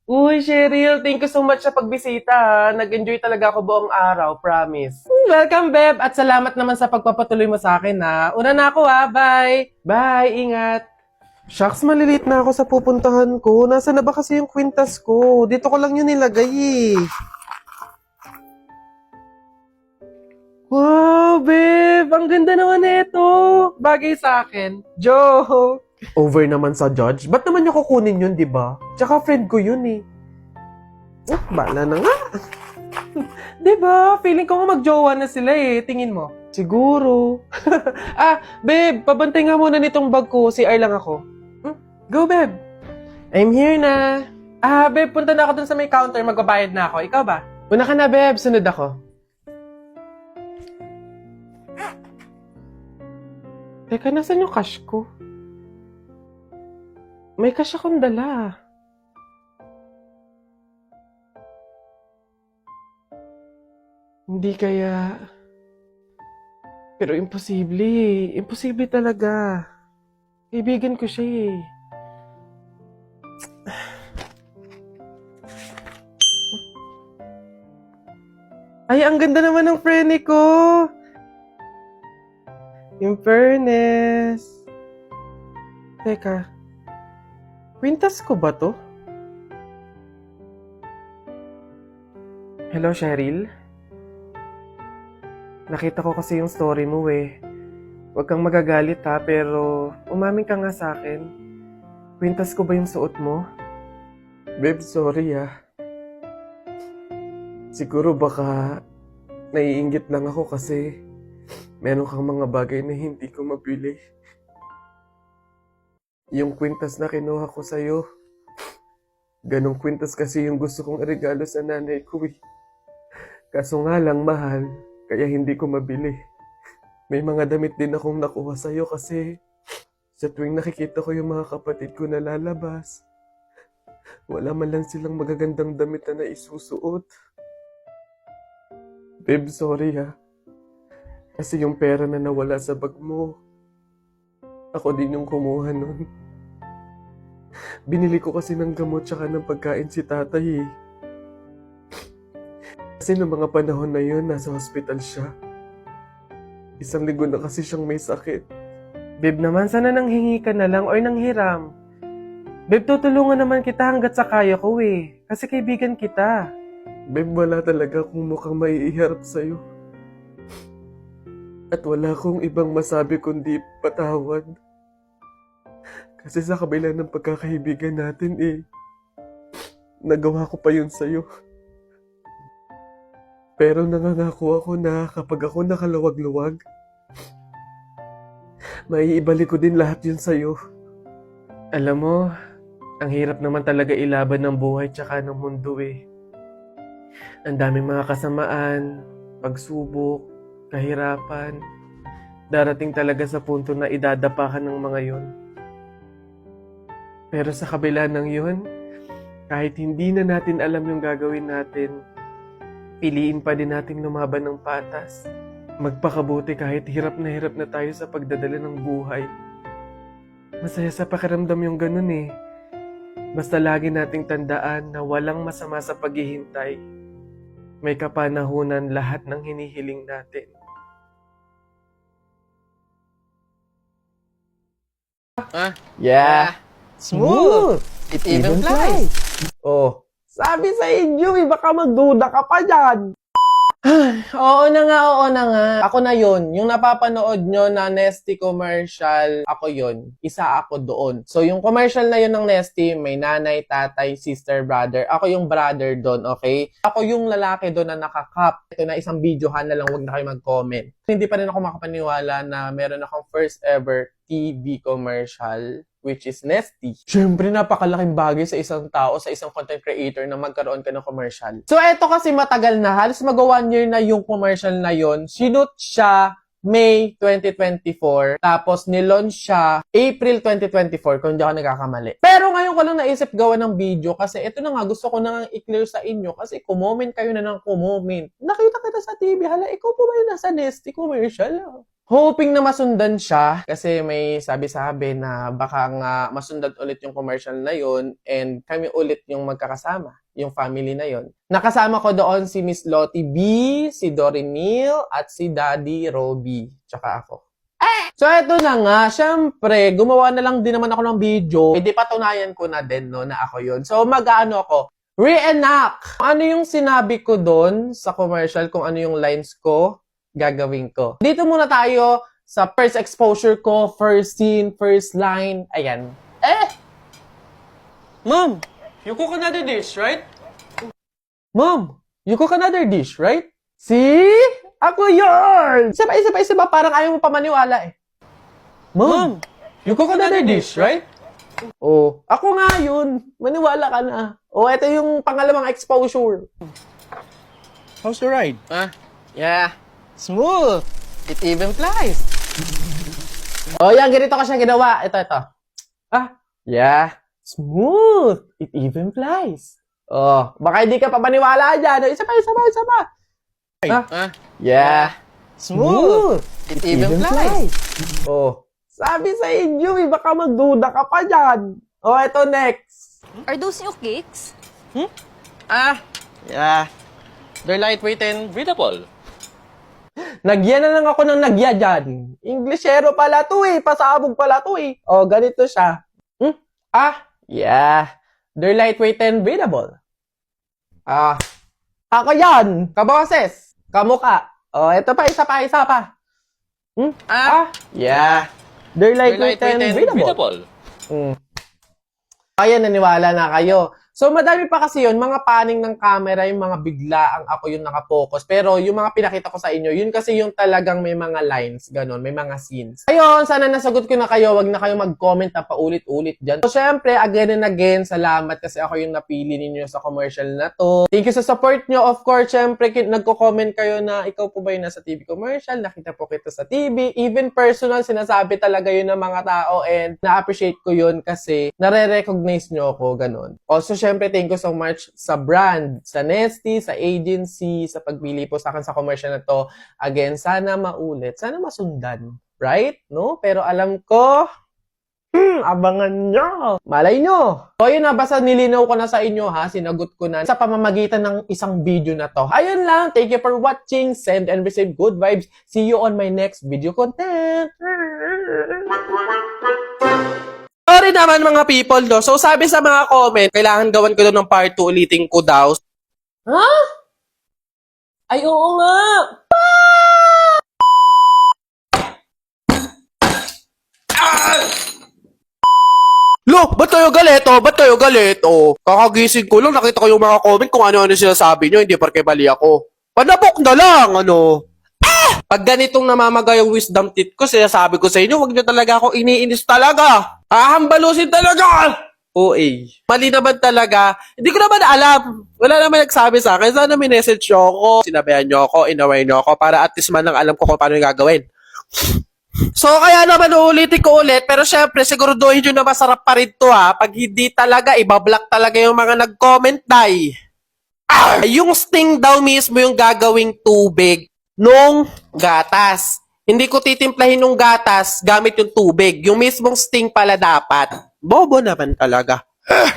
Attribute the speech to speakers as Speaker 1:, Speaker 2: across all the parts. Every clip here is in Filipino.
Speaker 1: Uy, Cheryl, thank you so much sa pagbisita. Ha. Nag-enjoy talaga ako buong araw, promise. Welcome, Beb, at salamat naman sa pagpapatuloy mo sa akin, ha. Una na ako, ha. Bye. Bye, ingat. Shucks, malilate na ako sa pupuntahan ko. Nasaan na ba kasi yung kwintas ko? Dito ko lang yun nilagay, eh. Wow, babe! Ang ganda naman nito! Bagay sa akin. Joke! Over naman sa judge. Ba't naman niya kukunin yun, di ba? Tsaka friend ko yun eh. Bala na nga. Di ba? Feeling ko nga magjowa na sila eh. Tingin mo. Siguro. Babe, pabantay nga muna nitong bag ko. CR lang ako. Go, babe. I'm here na. Babe, punta na ako dun sa may counter. Magbabayad na ako. Ikaw ba? Una ka na, babe. Sunod ako. Teka, nasan yung cash ko? May cash akong dala. Hindi kaya... Pero imposible eh. Imposible talaga. Kaibigan ko siya eh. Ay, ang ganda naman ng prene ko! In fairness. Teka. Kwintas ko ba to? Hello, Cheryl? Nakita ko kasi yung story mo eh. Huwag kang magagalit ha, pero umamin ka nga sa akin. Kwintas ko ba yung suot mo? Babe, sorry ah. Siguro baka naiinggit lang ako kasi meron kang mga bagay na hindi ko mabili. Yung kwintas na kinuha ko sa'yo, ganong kwintas kasi yung gusto kong regalo sa nanay ko eh. Kaso nga lang mahal, kaya hindi ko mabili. May mga damit din akong nakuha sa'yo kasi sa tuwing nakikita ko yung mga kapatid ko na lalabas, wala man lang silang magagandang damit na isusuot. Babe, sorry ha. Kasi yung pera na nawala sa bag mo, ako din yung kumuha nun. Binili ko kasi ng gamot tsaka ng pagkain si tatay eh. Kasi noong mga panahon na yun, nasa hospital siya. 1 linggo na kasi siyang may sakit. Babe naman, sana nanghingi ka na lang or nanghiram. Babe, tutulungan naman kita hanggat sa kaya ko eh. Kasi kaibigan kita. Babe, wala talaga akong mukhang maiiharap sa'yo. At wala akong ibang masabi kundi patawad. Kasi sa kabila ng pagkakaibigan natin eh, nagawa ko pa yun sa'yo. Pero nangangako ako na kapag ako nakaluwag-luwag, maiibalik ko din lahat yun sa'yo. Alam mo, ang hirap naman talaga ilaban ng buhay tsaka ng mundo eh. Ang daming mga kasamaan, pagsubok, kahirapan. Darating talaga sa punto na idadapa ka ng mga yun. Pero sa kabila ng yun, kahit hindi na natin alam yung gagawin natin, piliin pa din natin lumaban ng patas. Magpakabuti kahit hirap na tayo sa pagdadala ng buhay. Masaya sa pakiramdam yung ganun eh. Basta lagi nating tandaan na walang masama sa paghihintay. May kapanahunan lahat ng hinihiling natin. Yeah. Smooth!
Speaker 2: It even flies.
Speaker 1: Oh, sabi sa inyo, baka magduda ka pa dyan. Oo na nga. Ako na yon. Yung napapanood nyo na Nesty commercial, ako yon. Isa ako doon. So, yung commercial na yun ng Nesty, may nanay, tatay, sister, brother. Ako yung brother doon, okay? Ako yung lalaki doon na nakakap. Ito na isang videohan na lang, wag na kayo mag-comment. Hindi pa rin ako makapaniwala na meron akong first ever TV commercial, which is Nesty. Siyempre, napakalaking bagay sa isang tao, sa isang content creator na magkaroon ka ng commercial. So, eto kasi matagal na, halos mag-1 year na yung commercial na yon. Sinut siya May 2024, tapos nilaunch siya April 2024, kung hindi ako nagkakamali. Pero ngayon ko lang naisip gawa ng video kasi ito na nga, gusto ko na nga i-clear sa inyo kasi kumoment kayo na ng kumoment. Nakita kita sa TV, hala, ikaw po ba yung nasa Nesty commercial? Hoping na masundan siya kasi may sabi-sabi na baka nga masundan ulit yung commercial na yon and kami ulit yung magkakasama, yung family na yon. Nakasama ko doon si Miss Lottie B, si Dorinil, at si Daddy Roby, tsaka ako. So, eto na nga. Siyempre, gumawa na lang din naman ako ng video. Di patunayan ko na din, no, na ako yun. So, mag-ano ako? Reenact! Ano yung sinabi ko doon sa commercial, kung ano yung lines ko, gagawin ko. Dito muna tayo sa first exposure ko, first scene, first line. Ayan. Mom, you cook another dish, right? Mom, you cook another dish, right? See? Ako yun! Isa pa, parang ayaw mo pa maniwala eh. Mom, you cook another dish, right? Oh, ako nga yun. Maniwala ka na. Oh, ito yung pangalawang exposure.
Speaker 2: How's the ride?
Speaker 1: Yeah. Smooth. It even flies. Oh, yan. Ganito ko siya ginawa. Ito. Yeah. Smooth. It even flies. Oh, baka hindi ka pa maniwala dyan. Isa pa. Yeah. Smooth. It even flies. Oh, sabi sa inyo, baka magduda ka pa dyan. Oh, ito next.
Speaker 3: Are those new cakes?
Speaker 2: Yeah. They're lightweight and breathable.
Speaker 1: Nagyan na lang ako ng nagya dyan. Englishero pala to eh. Pasabog pala to eh. Oh, ganito siya. Yeah. They're lightweight and breathable. Ako yan. Kaboses. Kamuka. Oh, ito pa. Isa pa. Yeah. They're lightweight and breathable. Kaya naniwala na kayo. So, madami pa kasi yun, mga paning ng camera, yung mga biglaang ako yung nakapokus. Pero yung mga pinakita ko sa inyo, yun kasi yung talagang may mga lines, ganun, may mga scenes. Ayun, sana nasagot ko na kayo, wag na kayo mag-comment na paulit-ulit dyan. So, syempre, again and again, salamat kasi ako yung napili ninyo sa commercial na to. Thank you sa support nyo. Of course, syempre, nagko-comment kayo na ikaw po ba yung nasa TV commercial, nakita po kita sa TV. Even personal, sinasabi talaga yun ng mga tao and na-appreciate ko yun kasi nare-recognize nyo ako, ganun. Also, syempre, thank you so much sa brand, sa Nesty, sa agency, sa pagpili po sa akin sa commercial na to. Again, sana maulit, sana masundan. Right? No? Pero alam ko, abangan nyo. Malay nyo. So, yun na, basta nilinaw ko na sa inyo ha, sinagot ko na sa pamamagitan ng isang video na to. Ayun lang, thank you for watching, send and receive good vibes. See you on my next video content. Sorry naman mga people, no? So, sabi sa mga comment, kailangan gawan ko doon ng part 2, ulitin ko daw. Ha? Ay, oo nga! Lo, ba't kayo galit? Kakagising ko lang, nakita ko yung mga comment kung ano-ano sinasabi nyo, hindi parke bali ako. Panabok na lang, ano? Pag ganitong namamaga yung wisdom teeth ko, sinasabi ko sa inyo, wag nyo talaga ako iniinis talaga. Hahambalusin talaga! OA. Mali naman talaga. Hindi ko naman alam. Wala naman nagsabi sa akin. Sana minessage nyo ako. Sinabihan nyo ako, inaway nyo ako para at least man lang alam ko kung paano yung gagawin. So, kaya naman uulitin ko ulit. Pero syempre, siguraduhin nyo na masarap pa rin to ha. Pag hindi talaga, ibablock talaga yung mga nag-comment, day. Yung sting daw mismo yung gagawing tubig nung gatas. Hindi ko titimplahin nung gatas gamit yung tubig. Yung mismong sting pala dapat. Bobo naman talaga.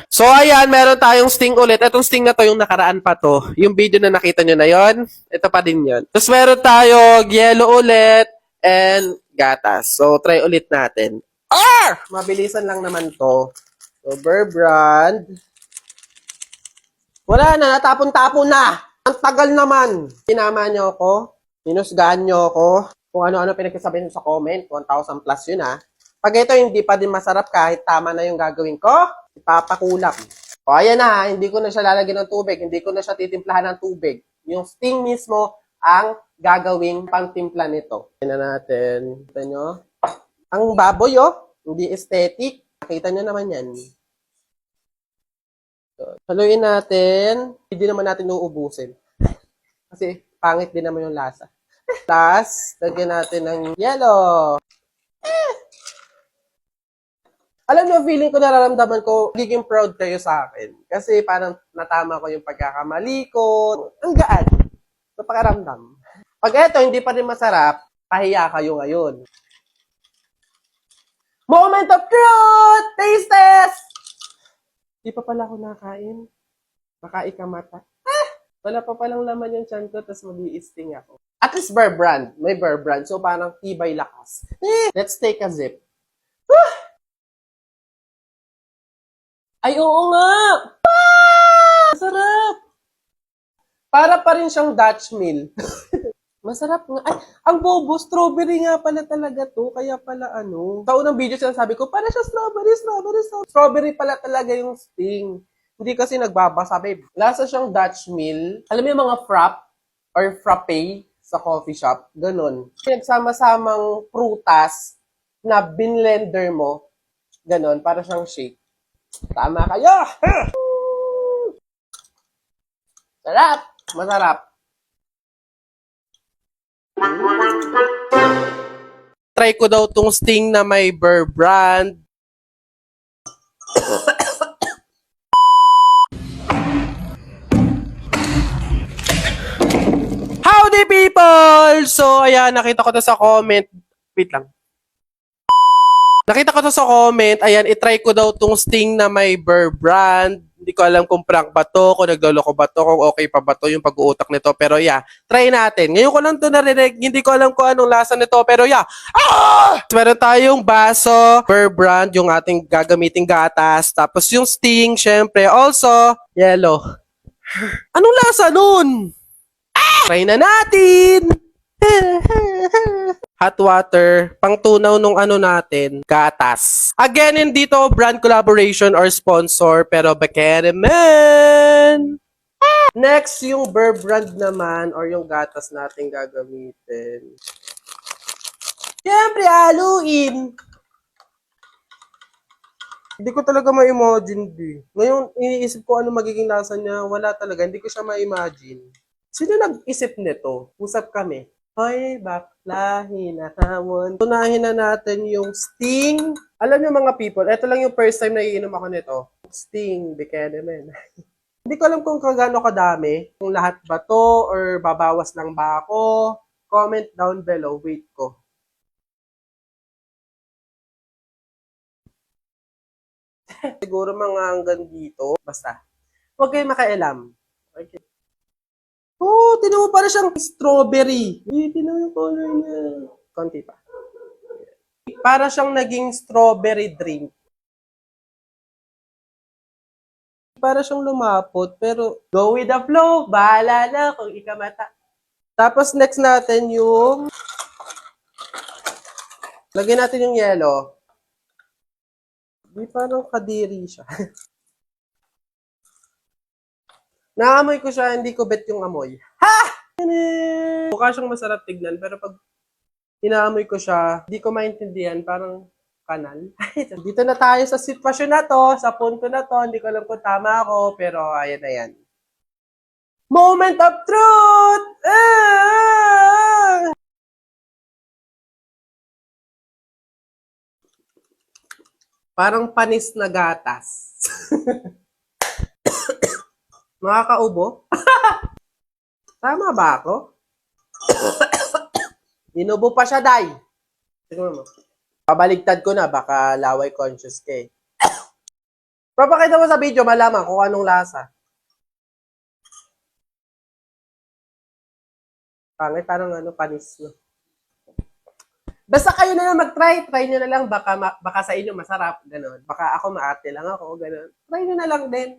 Speaker 1: So, ayan, meron tayong sting ulit. Itong sting na to, yung nakaraan pa to. Yung video na nakita nyo na yon, ito pa din yon. Tapos meron tayo yellow ulit and gatas. So, try ulit natin. Mabilisan lang naman to. So, Burr brand. Wala na, natapon-tapon na. Ang tagal naman. Sinama nyo ako. Minusgahan nyo ako. Kung ano-ano pinagsasabihin sa comment. 1,000 plus yun ha. Pag ito hindi pa din masarap kahit tama na yung gagawin ko, ipapakulap. O ayan na, hindi ko na siya lalagyan ng tubig. Hindi ko na siya titimplahan ng tubig. Yung sting mismo ang gagawing pangtimpla nito. Tignan natin. Kita nyo? Ang baboy hindi aesthetic. Nakita nyo naman yan. So, haluin natin. Hindi naman natin uubusin. Kasi pangit din naman yung lasa. Tapos, lagyan natin ng yellow. Alam nyo, feeling ko, nararamdaman ko, magiging proud kayo sa akin. Kasi parang natama ko yung pagkakamali ko. Ang gaan. Sa pakiramdam. Pag eto, hindi pa rin masarap, Pahiya kayo ngayon. Moment of truth! Taste test! Di pa pala ako nakain. Baka ikamata. Wala pa palang laman yung tiyan ko, tapos mag-i-sting ako. At least Bear Brand. May Bear Brand. So parang tibay lakas. Let's take a sip. Ay, oo nga! Masarap! Para pa rin siyang Dutch Mill. Masarap nga. Ay, ang bobo, strawberry nga pala talaga to. Kaya pala Sa unang video sinasabi ko, para siya strawberry. Strawberry pala talaga yung sting. Hindi kasi nagbabasa, babe. Lasa siyang Dutch Mill. Alam mo yung mga frap or frappe sa coffee shop? Ganon. Pinagsama-samang prutas na binlender mo. Ganon, para siyang shake. Tama kayo! Sarap! Masarap. Try ko daw tong sting na may Bear Brand. Howdy people! So, ayan, nakita ko to sa comment. Wait lang. Nakita ko to sa comment. Ayan, itry ko daw tong sting na may Bear Brand. Hindi ko alam kung prank ba to, kung nagloloko ba to, kung okay pa ba to yung pag-uutak nito. Pero yeah, try natin. Ngayon ko lang to narinig. Hindi ko alam kung anong lasa nito. Pero yeah. Meron tayong baso, Bear Brand, yung ating gagamiting gatas. Tapos yung sting, syempre. Also, yellow. Anong lasa nun? Try na natin! Hot water, pangtunaw nung natin, gatas. Again, hindi to brand collaboration or sponsor, pero bakit naman? Next, yung Bear Brand naman, or yung gatas natin gagamitin. Siyempre, haluin! Hindi ko talaga ma-imagine, Ngayon, iniisip ko ano magiging lasa niya. Wala talaga, hindi ko siya ma-imagine. Sino nag-isip nito? Usap kami. Hoy, bakla, hinahamon. Tunahin na natin yung sting. Alam niyo mga people, ito lang yung first time na iinom ako nito. Sting, Bekenemen. Hindi ko alam kung kagano kadami. Kung lahat ba to or babawas lang ba ako. Comment down below. Wait ko. Siguro mga hanggang dito. Basta. Huwag kayong makailam. Okay. Oh, tinan mo para siyang strawberry. Tinan mo yung color niya. Konti pa. Para siyang naging strawberry drink. Para siyang lumapot, pero go with the flow. Bahala na kung ikamata. Tapos next natin yung lagyan natin yung yellow. Di parang kadiri siya. Naamoy ko siya, hindi ko bet yung amoy. Ha! Mukha siyang masarap tignan, pero pag inaamoy ko siya, hindi ko maintindihan, parang kanal. Dito na tayo sa sitwasyon na to, sa punto na to, hindi ko alam kung tama ako, pero ayan na yan. Moment of truth! Parang panis na gatas. Nakakaubo? Tama ba ako? Inubo pa siya, Day. Tingnan mo. Pabaligtad ko na, baka laway conscious ka eh. Papakita mo sa video, malaman kung anong lasa. Pangit, parang panis, no? Basta kayo na lang mag-try. Try nyo na lang, baka sa inyo masarap, gano'n. Baka ako maarte lang ako, gano'n. Try nyo na lang din.